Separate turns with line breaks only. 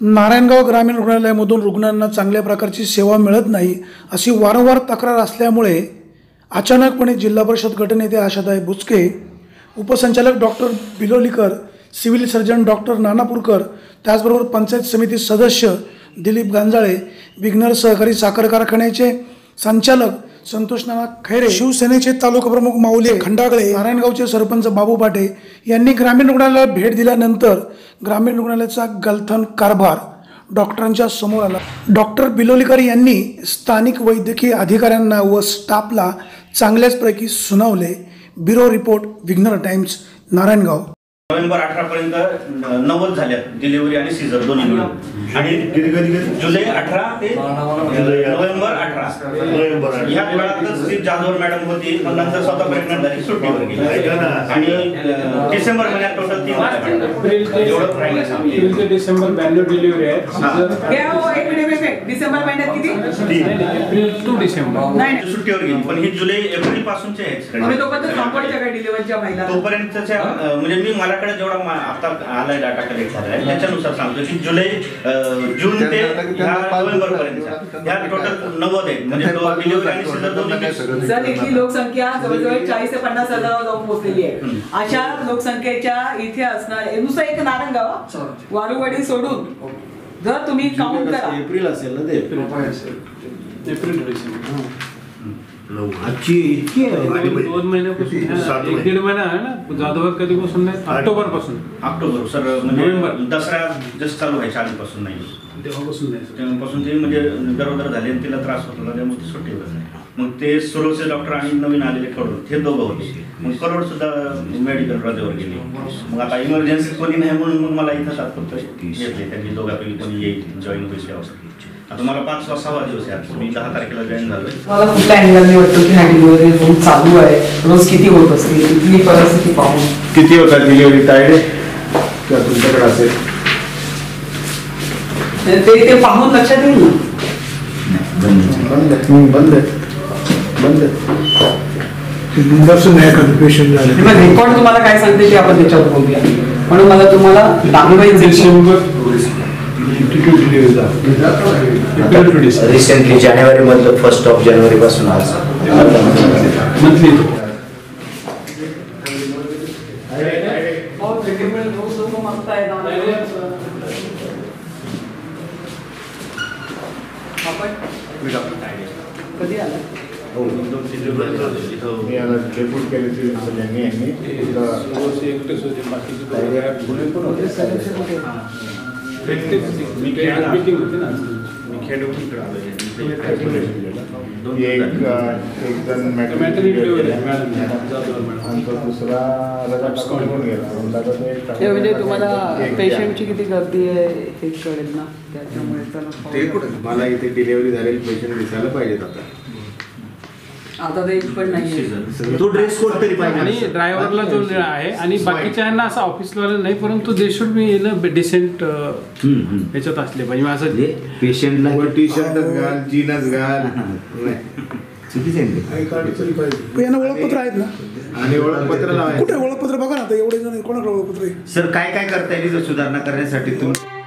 नारायणगाव ग्रामीण रुग्णालयामधून रुग्णांना चांगल्या प्रकारची सेवा मिळत नाही अशी वारंवार तक्रार असल्यामुळे अचानकपणे जिल्हा परिषद गटनेते आशाताई बुचके, उपसंचालक doctor Bilolikar, civil surgeon doctor नानापूरकर, त्याचबरोबर पंचायत समिती सदस्य दिलीप गांजाळे, विघ्नर सहकारी साखर कारखान्याचे संचालक संतोष नाना खैरे, शिवसेनेचे तालुका प्रमुख माऊली खंडागळे, नारायणगावचे सरपंच बाबू पाटे यांनी ग्रामीण रुग्णालयाला भेट दिल्यानंतर ग्रामीण रुग्णालयाचा गलथन कारभार डॉक्टरांच्या समोर आला। डॉक्टर बिलोलीकर यांनी स्थानिक वैद्यकीय अधिकाऱ्यांना व स्टाफला चांगल्याचपैकी सुनावले। ब्युरो रिपोर्ट, विघ्नर टाइम्स, नारायणगाव।
नोव्हेंबर 18 पर्यंत 90 झाल्या डिलिव्हरी आणि सीझर दोन्ही मिळून, आणि जुलै 18 ते नोव्हेंबर 18 या काळात श्री जाधवर मॅडम होती, पण नंतर स्वतः प्रेग्नंट झाली, सुट्टीवर गेली आणि डिसेंबर महिन्यात टोटल 3
एवढं डिसेंबर 92 डिलिव्हरी आहे। डिसेंबर महिन्यात किती? एप्रिल टू डिसेंबर
नाही सुट्टीवर गेली, पण ही जुलै एप्रिल पासूनचे आहेत तोपर्यंतच्या, म्हणजे मी माझ्याकडे जेवढा आता आलाय डाटा कलेक्ट झालाय त्याच्यानुसार सांगतो की जुलै जून ते नोव्हेंबर पर्यंत ह्या टोटल 90 आहेत, म्हणजे डिलिव्हरी आणि सीझर दोन्ही।
सर, इथली लोकसंख्या जवळजवळ 40 ते 50 हजारावर जाऊन पोहोचलेली आहे। अशा लोकसंख्येच्या इथे असणार नुसतं एक नारायणगाव वारुवाडी सोडून जर तुम्ही काउंट करा,
एप्रिल असेल ना, ते
एप्रिल
आजची इतकी
2 महिन्यापासून 1-1.5 महिना आहे ना। जाधवर कधीपासून नाही, ऑक्टोबर पासून।
ऑक्टोबर सर, म्हणजे दसरा जस्ट चालू व्हायच्या आधीपासून नाही,
तेव्हापासून नाही,
तेव्हापासून ते म्हणजे गरोदर झाले आणि तिला त्रास होत होता, त्यामुळे ती सुट्टीवर झाली। मग ते सुरवचे डॉक्टर आणि नवीन आलेले करोड हे दोघं होते, मग करोड सुद्धा मेडिकल रजेवर गेले। मग आता इमर्जन्सी कोणी नाही म्हणून मग मला इथं तात्पुरतं घेतले, त्यांनी दोघांपैकी कोणी येईल जॉईन होईल यावं। आता मला 5-6 दिवस आहे, मी 10 तारखेला जॉईन झालोय।
मला कुठल्या अँगलने वाटतं की हा डिलिव्हरी रूम चालू आहे, रोज किती होत असते, इथली परिस्थिती पाहून
किती होतात डिलिव्हरी तायडे किंवा तुमच्याकडे असेल
ते पाहून लक्षात येईल ना।
बंद
पेशंट झाले, रेकॉर्ड तुम्हाला काय सांगते ते आपण त्याच्यावर बघूया, म्हणून मला तुम्हाला
रिसेंटली जानेवारी मधलं 1 जानेवारी पासून आज
मंथली
कधी आला?
डेप्यूट केले
मीटिंग होती ना,
म्हणजे तुम्हाला पेशंटची किती गर्दी आहे हे कळेल ना, त्याच्यामुळे
मला इथे डिलिव्हरी झालेले पेशंट दिसायला पाहिजेत।
आता ते पण नाही,
तो ड्रेस कोड तरी पाहिजे,
आणि ड्रायव्हरला जो आहे आणि बाकीच्यांना असं ऑफिसला नाही, परंतु they should be in a decent ह्याच्यात असले पाहिजे। माझं
पेशंटला टी शर्ट घाल, जीन्स घाल, चुकीचे
ओळखपत्र आहेत ना,
आणि ओळखपत्र लावायचं
कुठे ओळखपत्र बघा ना, आता एवढे जण कोणाकडे ओळखपत्र आहे
सर? काय काय करता येईल सुधारणा करण्यासाठी तुम्ही?